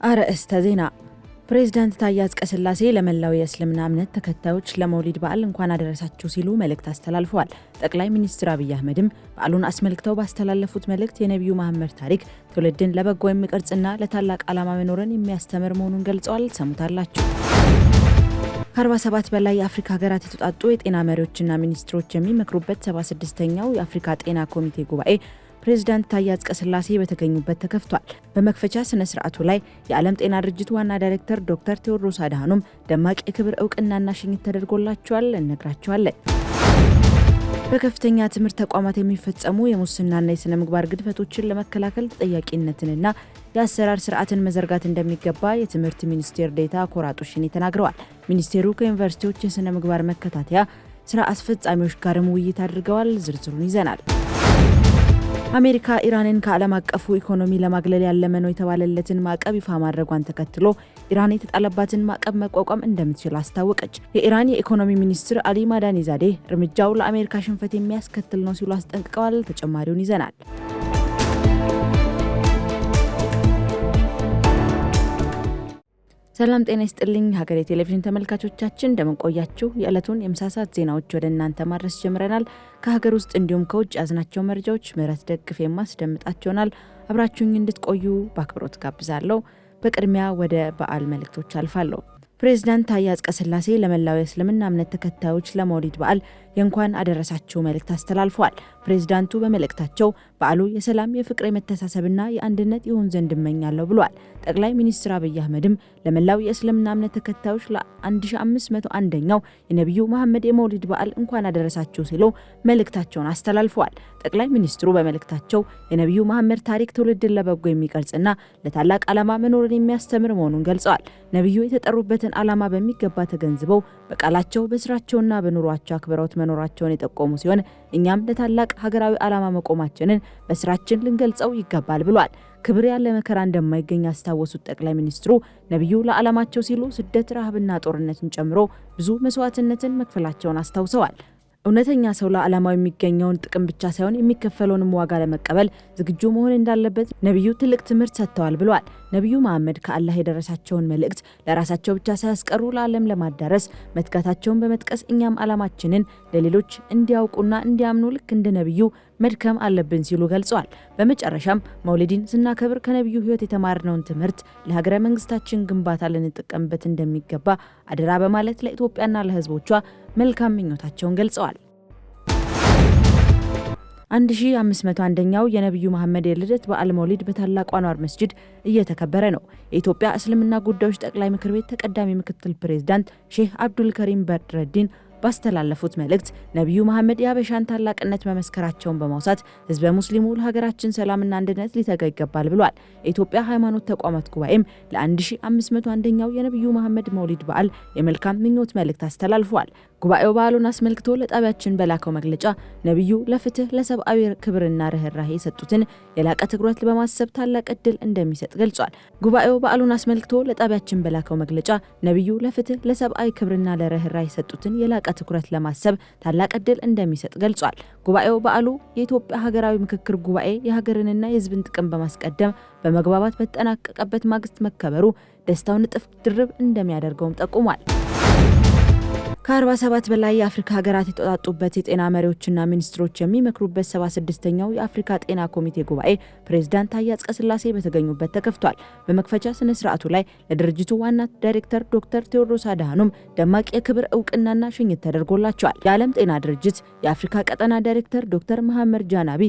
አርእስተ ዜና ፕሬዝዳንት ታዬ አጽቀሥላሴ ለመላው የእስልምና እምነት ተከታዮች ለመውሊድ በዓል እንኳን አደረሳችሁ ሲሉ መልእክት አስተላልፈዋል። ጠቅላይ ሚኒስትር አብይ አህመድም በዓሉን አስመልክተው ባስተላለፉት መልእክት የነቢዩ መሐመድ ታሪክ ትውልድን ለበጎ የሚቀርጽና ለታላቅ ዓላማ መኖርን የሚያስተምር መሆኑን ገልጸዋል። ሰሙታላችሁ። ከ47 በላይ የአፍሪካ ሀገራት የተውጣጡ የጤና መሪዎችና ሚኒስትሮች የሚመክሩበት 76ኛው የአፍሪካ ጤና ኮሚቴ ጉባኤ ፕሬዝዳንት ታዬ አጽቀሥላሴ በተገኙበት ተከፍቷል። በመክፈቻ ስነ ስርዓቱ ላይ የዓለም ጤና ድርጅት ዋና ዳይሬክተር ዶክተር ቴዎድሮስ አድሃኖም ደማቅ የክብር እውቅናና ሽኝት ተደርጎላቸዋል። እነግራቸዋለን። በከፍተኛ ትምህርት ተቋማት የሚፈጸሙ የሙስናና የሥነ ምግባር ግድፈቶችን ለመከላከል ተጠያቂነትንና የአሰራር ስርዓትን መዘርጋት እንደሚገባ የትምህርት ሚኒስቴር ዴኤታ ኮራጡ ሽኔ ተናግረዋል። ሚኒስቴሩ ከዩኒቨርሲቲዎች የሥነ ምግባር መከታተያ ስራ አስፈጻሚዎች ጋርም ውይይት አድርገዋል። ዝርዝሩን ይዘናል። አሜሪካ ኢራንን ከዓለም አቀፉ ኢኮኖሚ ለማግለል ያለመ ነው የተባለለትን ማዕቀብ ይፋ ማድረጓን ተከትሎ ኢራን የተጣለባትን ማዕቀብ መቋቋም እንደምትችል አስታወቀች። የኢራን የኢኮኖሚ ሚኒስትር አሊ ማዳኒ ዛዴህ እርምጃው ለአሜሪካ ሽንፈት የሚያስከትል ነው ሲሉ አስጠንቅቀዋል። ተጨማሪውን ይዘናል። ሰላም ጤና ይስጥልኝ ሀገሬ ቴሌቪዥን ተመልካቾቻችን፣ እንደምን ቆያችሁ? የዕለቱን የምሳ ሰዓት ዜናዎች ወደ እናንተ ማድረስ ጀምረናል። ከሀገር ውስጥ እንዲሁም ከውጭ ያዝናቸው መረጃዎች ምህረት ደግፍ የማስደምጣቸውናል። አብራችሁኝ እንድትቆዩ በአክብሮት ጋብዛለሁ። በቅድሚያ ወደ በዓል መልእክቶች አልፋለሁ። ፕሬዝዳንት ታዬ አጽቀሥላሴ ለመላው የእስልምና እምነት ተከታዮች ለመውሊድ በዓል የእንኳን አደረሳችሁ መልእክት አስተላልፈዋል። ፕሬዝዳንቱ በመልእክታቸው በዓሉ የሰላም፣ የፍቅር፣ የመተሳሰብና የአንድነት ይሁን ዘንድ እመኛለሁ ብለዋል። ጠቅላይ ሚኒስትር አብይ አህመድም ለመላው የእስልምና እምነት ተከታዮች ለ1501ኛው የነቢዩ መሐመድ የመውሊድ በዓል እንኳን አደረሳችሁ ሲሉ መልእክታቸውን አስተላልፈዋል። ጠቅላይ ሚኒስትሩ በመልእክታቸው የነቢዩ መሐመድ ታሪክ ትውልድን ለበጎ የሚቀርጽና ለታላቅ ዓላማ መኖርን የሚያስተምር መሆኑን ገልጸዋል። ነቢዩ የተጠሩበትን ዓላማ በሚገባ ተገንዝበው በቃላቸው በስራቸውና በኑሯቸው አክብረውት መኖራቸውን የጠቆሙ ሲሆን እኛም ለታላቅ ሀገራዊ ዓላማ መቆማችንን በስራችን ልንገልጸው ይገባል ብሏል። ክብር ያለ መከራ እንደማይገኝ ያስታወሱት ጠቅላይ ሚኒስትሩ ነቢዩ ለዓላማቸው ሲሉ ስደት፣ ረሃብና ጦርነትን ጨምሮ ብዙ መስዋዕትነትን መክፈላቸውን አስታውሰዋል። እውነተኛ ሰው ለዓላማው የሚገኘውን ጥቅም ብቻ ሳይሆን የሚከፈለውንም ዋጋ ለመቀበል ዝግጁ መሆን እንዳለበት ነቢዩ ትልቅ ትምህርት ሰጥተዋል ብለዋል። ነቢዩ መሐመድ ከአላህ የደረሳቸውን መልእክት ለራሳቸው ብቻ ሳያስቀሩ ለዓለም ለማዳረስ መትጋታቸውን በመጥቀስ እኛም ዓላማችንን ለሌሎች እንዲያውቁና እንዲያምኑ ልክ እንደ ነቢዩ መድከም አለብን ሲሉ ገልጸዋል። በመጨረሻም መውሊድን ስናከብር ከነቢዩ ሕይወት የተማርነውን ትምህርት ለሀገረ መንግስታችን ግንባታ ልንጠቀምበት እንደሚገባ አደራ በማለት ለኢትዮጵያና ለሕዝቦቿ መልካም ምኞታቸውን ገልጸዋል። 1501ኛው የነቢዩ መሐመድ የልደት በዓል መውሊድ በታላቁ አንዋር መስጂድ እየተከበረ ነው። የኢትዮጵያ እስልምና ጉዳዮች ጠቅላይ ምክር ቤት ተቀዳሚ ምክትል ፕሬዝዳንት ሼህ አብዱል ከሪም በድረዲን ባስተላለፉት መልእክት ነቢዩ መሐመድ የሀበሻን ታላቅነት መመስከራቸውን በማውሳት ህዝበ ሙስሊሙ ለሀገራችን ሰላምና አንድነት ሊተጋ ይገባል ብሏል። የኢትዮጵያ ሃይማኖት ተቋማት ጉባኤም ለ1501ኛው የነቢዩ መሐመድ መውሊድ በዓል የመልካም ምኞት መልእክት አስተላልፏል። ጉባኤው በዓሉን አስመልክቶ ለጣቢያችን በላከው መግለጫ ነቢዩ ለፍትህ፣ ለሰብአዊ ክብርና ርህራሄ የሰጡትን የላቀ ትኩረት በማሰብ ታላቅ ዕድል እንደሚሰጥ ገልጿል። ጉባኤው በዓሉን አስመልክቶ ለጣቢያችን በላከው መግለጫ ነቢዩ ለፍትህ፣ ለሰብአዊ ክብርና ለርህራሄ የሰጡትን የላቀ ትኩረት ለማሰብ ታላቅ ዕድል እንደሚሰጥ ገልጿል። ጉባኤው በዓሉ የኢትዮጵያ ሀገራዊ ምክክር ጉባኤ የሀገርንና የህዝብን ጥቅም በማስቀደም በመግባባት በተጠናቀቀበት ማግስት መከበሩ ደስታውን እጥፍ ድርብ እንደሚያደርገውም ጠቁሟል። ከ47 በላይ የአፍሪካ ሀገራት የተውጣጡበት የጤና መሪዎችና ሚኒስትሮች የሚመክሩበት 76ኛው የአፍሪካ ጤና ኮሚቴ ጉባኤ ፕሬዝዳንት ታዬ አጽቀሥላሴ በተገኙበት ተከፍቷል። በመክፈቻ ስነ ስርዓቱ ላይ ለድርጅቱ ዋና ዳይሬክተር ዶክተር ቴዎድሮስ አድሃኖም ደማቅ የክብር እውቅናና ሽኝት ተደርጎላቸዋል። የዓለም ጤና ድርጅት የአፍሪካ ቀጠና ዳይሬክተር ዶክተር መሐመድ ጃናቢ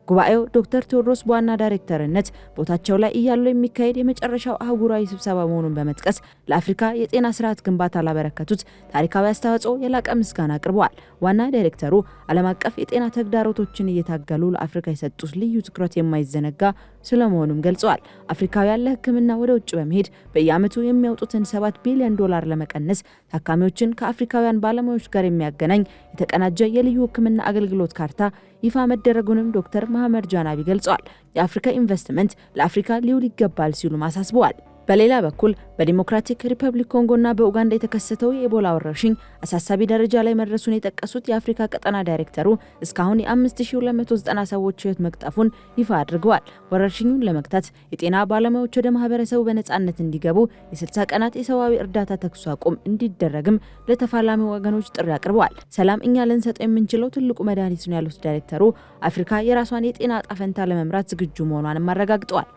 ጉባኤው ዶክተር ቴዎድሮስ በዋና ዳይሬክተርነት ቦታቸው ላይ እያሉ የሚካሄድ የመጨረሻው አህጉራዊ ስብሰባ መሆኑን በመጥቀስ ለአፍሪካ የጤና ስርዓት ግንባታ ላበረከቱት ታሪካዊ አስተዋጽኦ የላቀ ምስጋና አቅርበዋል። ዋና ዳይሬክተሩ ዓለም አቀፍ የጤና ተግዳሮቶችን እየታገሉ ለአፍሪካ የሰጡት ልዩ ትኩረት የማይዘነጋ ስለመሆኑም ገልጸዋል። አፍሪካውያን ለሕክምና ወደ ውጭ በመሄድ በየዓመቱ የሚያወጡትን $7 ቢሊዮን ለመቀነስ ታካሚዎችን ከአፍሪካውያን ባለሙያዎች ጋር የሚያገናኝ የተቀናጀ የልዩ ሕክምና አገልግሎት ካርታ ይፋ መደረጉንም ዶክተር መሐመድ ጃናቢ ገልጸዋል። የአፍሪካ ኢንቨስትመንት ለአፍሪካ ሊውል ይገባል ሲሉ አሳስበዋል። በሌላ በኩል በዲሞክራቲክ ሪፐብሊክ ኮንጎና በኡጋንዳ የተከሰተው የኢቦላ ወረርሽኝ አሳሳቢ ደረጃ ላይ መድረሱን የጠቀሱት የአፍሪካ ቀጠና ዳይሬክተሩ እስካሁን የ5290 ሰዎች ሕይወት መቅጠፉን ይፋ አድርገዋል። ወረርሽኙን ለመግታት የጤና ባለሙያዎች ወደ ማህበረሰቡ በነጻነት እንዲገቡ የ60 ቀናት የሰብአዊ እርዳታ ተኩስ አቁም እንዲደረግም ለተፋላሚ ወገኖች ጥሪ አቅርበዋል። ሰላም እኛ ልንሰጠው የምንችለው ትልቁ መድኃኒት ነው ያሉት ዳይሬክተሩ አፍሪካ የራሷን የጤና ዕጣ ፈንታ ለመምራት ዝግጁ መሆኗንም አረጋግጠዋል።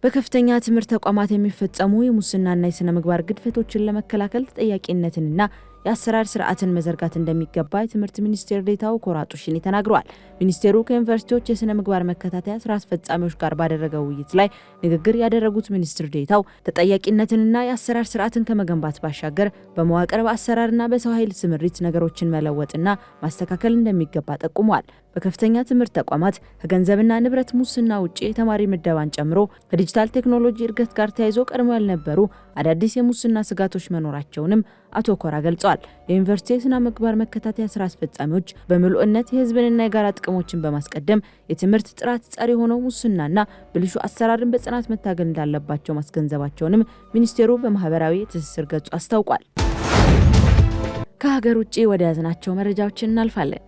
በከፍተኛ ትምህርት ተቋማት የሚፈጸሙ የሙስናና የስነ ምግባር ግድፈቶችን ለመከላከል ተጠያቂነትንና የአሰራር ስርዓትን መዘርጋት እንደሚገባ የትምህርት ሚኒስቴር ዴኤታው ኮራጡ ሽኔ ተናግረዋል። ሚኒስቴሩ ከዩኒቨርሲቲዎች የስነ ምግባር መከታተያ ስራ አስፈጻሚዎች ጋር ባደረገው ውይይት ላይ ንግግር ያደረጉት ሚኒስትር ዴኤታው ተጠያቂነትንና የአሰራር ስርዓትን ከመገንባት ባሻገር በመዋቅር በአሰራርና በሰው ኃይል ስምሪት ነገሮችን መለወጥና ማስተካከል እንደሚገባ ጠቁመዋል። በከፍተኛ ትምህርት ተቋማት ከገንዘብና ንብረት ሙስና ውጪ የተማሪ ምደባን ጨምሮ ከዲጂታል ቴክኖሎጂ እድገት ጋር ተያይዞ ቀድሞ ያልነበሩ አዳዲስ የሙስና ስጋቶች መኖራቸውንም አቶ ኮራ ገልጸዋል። የዩኒቨርሲቲ የስነ ምግባር መከታተያ ስራ አስፈጻሚዎች በምሉዕነት የህዝብንና የጋራ ጥቅሞችን በማስቀደም የትምህርት ጥራት ጸር የሆነው ሙስናና ብልሹ አሰራርን በጽናት መታገል እንዳለባቸው ማስገንዘባቸውንም ሚኒስቴሩ በማህበራዊ የትስስር ገጹ አስታውቋል። ከሀገር ውጪ ወደ ያዝናቸው መረጃዎች እናልፋለን።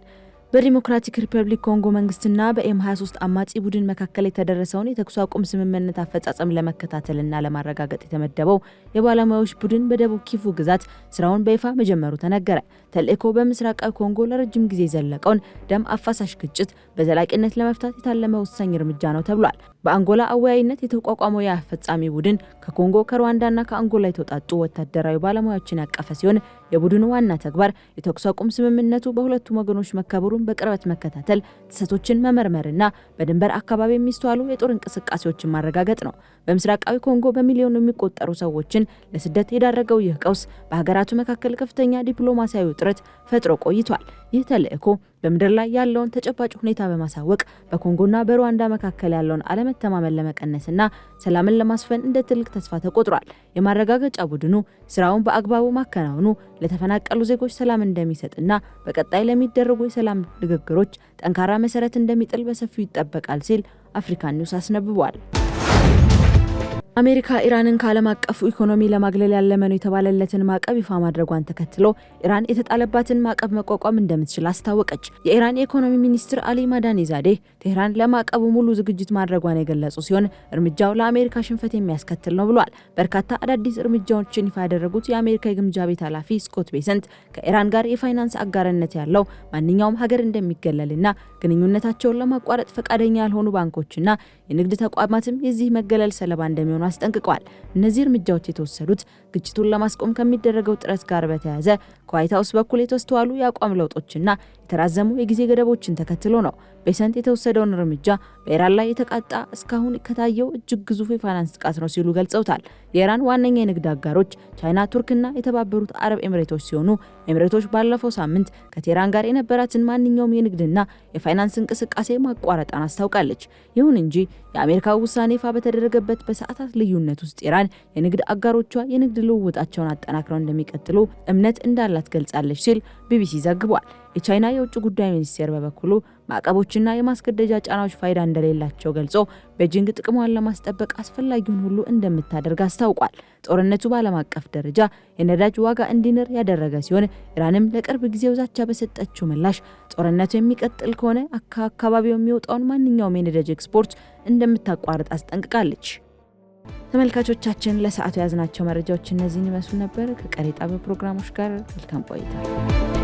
በዲሞክራቲክ ሪፐብሊክ ኮንጎ መንግስትና በኤም23 አማጺ ቡድን መካከል የተደረሰውን የተኩስ አቁም ስምምነት አፈጻጸም ለመከታተልና ለማረጋገጥ የተመደበው የባለሙያዎች ቡድን በደቡብ ኪቩ ግዛት ስራውን በይፋ መጀመሩ ተነገረ። ተልእኮ በምስራቃዊ ኮንጎ ለረጅም ጊዜ ዘለቀውን ደም አፋሳሽ ግጭት በዘላቂነት ለመፍታት የታለመ ወሳኝ እርምጃ ነው ተብሏል። በአንጎላ አወያይነት የተቋቋመው የአፈጻሚ ቡድን ከኮንጎ ከሩዋንዳና ከአንጎላ የተውጣጡ ወታደራዊ ባለሙያዎችን ያቀፈ ሲሆን የቡድኑ ዋና ተግባር የተኩስ አቁም ስምምነቱ በሁለቱም ወገኖች መከበሩን በቅርበት መከታተል፣ ጥሰቶችን መመርመርና በድንበር አካባቢ የሚስተዋሉ የጦር እንቅስቃሴዎችን ማረጋገጥ ነው። በምስራቃዊ ኮንጎ በሚሊዮን የሚቆጠሩ ሰዎችን ለስደት የዳረገው ይህ ቀውስ በሀገራቱ መካከል ከፍተኛ ዲፕሎማሲያዊ ውጥረት ፈጥሮ ቆይቷል። ይህ ተልእኮ በምድር ላይ ያለውን ተጨባጭ ሁኔታ በማሳወቅ በኮንጎና በሩዋንዳ መካከል ያለውን አለመተማመን ለመቀነስና ሰላምን ለማስፈን እንደ ትልቅ ተስፋ ተቆጥሯል። የማረጋገጫ ቡድኑ ስራውን በአግባቡ ማከናወኑ ለተፈናቀሉ ዜጎች ሰላም እንደሚሰጥና በቀጣይ ለሚደረጉ የሰላም ንግግሮች ጠንካራ መሰረት እንደሚጥል በሰፊው ይጠበቃል ሲል አፍሪካ ኒውስ አስነብቧል። አሜሪካ ኢራንን ከዓለም አቀፉ ኢኮኖሚ ለማግለል ያለመ ነው የተባለለትን ማዕቀብ ይፋ ማድረጓን ተከትሎ ኢራን የተጣለባትን ማዕቀብ መቋቋም እንደምትችል አስታወቀች። የኢራን የኢኮኖሚ ሚኒስትር አሊ ማዳኒ ዛዴህ ቴህራን ለማዕቀቡ ሙሉ ዝግጅት ማድረጓን የገለጹ ሲሆን እርምጃው ለአሜሪካ ሽንፈት የሚያስከትል ነው ብሏል። በርካታ አዳዲስ እርምጃዎችን ይፋ ያደረጉት የአሜሪካ የግምጃ ቤት ኃላፊ ስኮት ቤሰንት ከኢራን ጋር የፋይናንስ አጋርነት ያለው ማንኛውም ሀገር እንደሚገለልና ግንኙነታቸውን ለማቋረጥ ፈቃደኛ ያልሆኑ ባንኮችና የንግድ ተቋማትም የዚህ መገለል ሰለባ እንደሚሆኑ አስጠንቅቀዋል። እነዚህ እርምጃዎች የተወሰዱት ግጭቱን ለማስቆም ከሚደረገው ጥረት ጋር በተያያዘ ከዋይት ሃውስ በኩል የተስተዋሉ የአቋም ለውጦችና የተራዘሙ የጊዜ ገደቦችን ተከትሎ ነው። ቤሰንት የተወሰደውን እርምጃ በኢራን ላይ የተቃጣ እስካሁን ከታየው እጅግ ግዙፍ የፋይናንስ ጥቃት ነው ሲሉ ገልጸውታል። የኢራን ዋነኛ የንግድ አጋሮች ቻይና፣ ቱርክና የተባበሩት አረብ ኤምሬቶች ሲሆኑ ኤምሬቶች ባለፈው ሳምንት ከቴህራን ጋር የነበራትን ማንኛውም የንግድና የፋይናንስ እንቅስቃሴ ማቋረጣን አስታውቃለች። ይሁን እንጂ የአሜሪካው ውሳኔ ይፋ በተደረገበት በሰዓታት ልዩነት ውስጥ ኢራን የንግድ አጋሮቿ የንግድ ልውውጣቸውን አጠናክረው እንደሚቀጥሉ እምነት እንዳላት ገልጻለች ሲል ቢቢሲ ዘግቧል። የቻይና የውጭ ጉዳይ ሚኒስቴር በበኩሉ ማዕቀቦችና የማስገደጃ ጫናዎች ፋይዳ እንደሌላቸው ገልጾ ቤጂንግ ጥቅሟን ለማስጠበቅ አስፈላጊውን ሁሉ እንደምታደርግ አስታውቋል። ጦርነቱ በዓለም አቀፍ ደረጃ የነዳጅ ዋጋ እንዲንር ያደረገ ሲሆን ኢራንም ለቅርብ ጊዜው ዛቻ በሰጠችው ምላሽ ጦርነቱ የሚቀጥል ከሆነ ከአካባቢው የሚወጣውን ማንኛውም የነዳጅ ኤክስፖርት እንደምታቋርጥ አስጠንቅቃለች። ተመልካቾቻችን ለሰዓቱ ያዝናቸው መረጃዎች እነዚህን ይመስሉ ነበር። ከቀሪ ጣቢያ ፕሮግራሞች ጋር መልካም ቆይታ